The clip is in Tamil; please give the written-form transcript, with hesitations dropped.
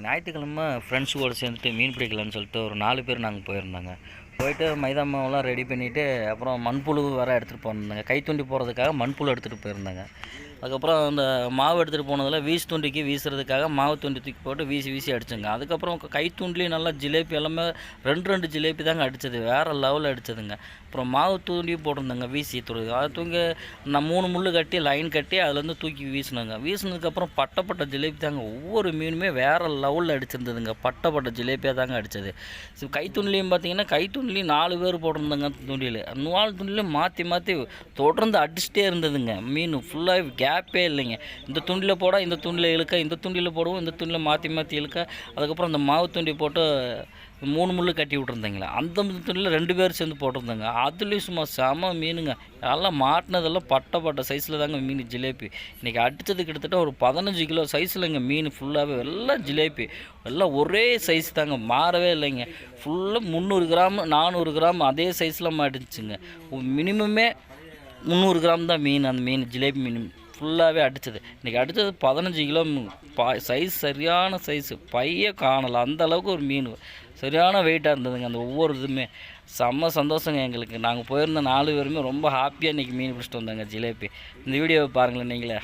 ஞாயிற்றுக்கிழமை ஃப்ரெண்ட்ஸ் கூட சேர்ந்துட்டு மீன் பிடிக்கலான்னு சொல்லிட்டு ஒரு 4 பேர் நாங்கள் போயிருந்தோங்க. போயிட்டு மைதா மாவுலாம் ரெடி பண்ணிவிட்டு அப்புறம் மண்புழு வேறு எடுத்துகிட்டு போயிருந்தாங்க. கை தூண்டி போகிறதுக்காக மண்புழு எடுத்துகிட்டு போயிருந்தாங்க. அதுக்கப்புறம் அந்த மாவு எடுத்துகிட்டு போனதில் வீசு தூண்டிக்கு வீசுறதுக்காக மாவு தூண்டி தூக்கி போட்டு வீசி வீசி அடித்தோங்க. அதுக்கப்புறம் கை தூண்டிலையும் நல்லா ஜிலேபி எல்லாமே 2 ஜிலேபி தாங்க அடித்தது, வேறு லெவலில் அடித்ததுங்க. அப்புறம் மாவு தூண்டியும் போட்டிருந்தாங்க வீசி தூக்கி அதை தூங்கி நான் 3 முள் கட்டி லைன் கட்டி அதுலேருந்து தூக்கி வீசினேங்க. வீசினதுக்கப்புறம் பட்டப்பட்ட ஜிலேபி தாங்க, ஒவ்வொரு மீனுமே வேறு லெவலில் அடிச்சிருந்ததுங்க. பட்டப்பட்ட ஜிலேபியாக தாங்க அடித்தது. கை தூண்டிலையும் பார்த்தீங்கன்னா கை தூண்டிலையும் 4 பேர் போட்டிருந்தாங்க. தூண்டில் 4 தூண்டிலையும் மாற்றி மாற்றி தொடர்ந்து அடிச்சுட்டே இருந்ததுங்க. மீன் ஃபுல்லாக கேப்பே இல்லைங்க. இந்த துண்டில் போட இந்த துண்டில் இழுக்க, இந்த துண்டில் போடுவோம், இந்த துண்டில் மாற்றி மாற்றி இழுக்க. அதுக்கப்புறம் அந்த மாவு தூண்டி போட்டு 3 முள் கட்டி விட்ருந்தீங்களா, அந்த துண்டில் 2 பேர் சேர்ந்து போட்டிருந்தாங்க. அதுலேயும் சும்மா செம மீனுங்க. எல்லாம் மாட்டினதெல்லாம் பட்ட சைஸில் தாங்க மீன் ஜிலேபி. இன்றைக்கி அடித்தது கிட்டத்தட்ட ஒரு 15 கிலோ சைஸில்ங்க மீன் ஃபுல்லாகவே. எல்லாம் ஜிலேபி எல்லாம் ஒரே சைஸ் தாங்க, மாறவே இல்லைங்க. ஃபுல்லாக 300 கிராம் 400 கிராம் அதே சைஸில் மாட்டிச்சுங்க. மினிமமே 300 கிராம் தான் மீன். அந்த மீன் ஜிலேபி மீன் ஃபுல்லாகவே அடித்தது. இன்றைக்கி அடித்தது 15 கிலோ. சைஸ் சரியான சைஸு, பைய காணலை அந்த அளவுக்கு ஒரு மீன் சரியான வெயிட்டாக இருந்ததுங்க. அந்த ஒவ்வொரு இதுவுமே செம்ம சந்தோஷங்க எங்களுக்கு. நாங்கள் போயிருந்த 4 பேருமே ரொம்ப ஹாப்பியாக இன்றைக்கி மீன் பிடிச்சிட்டு வந்தாங்க ஜிலேபி. இந்த வீடியோவை பாருங்களேன் நீங்களே.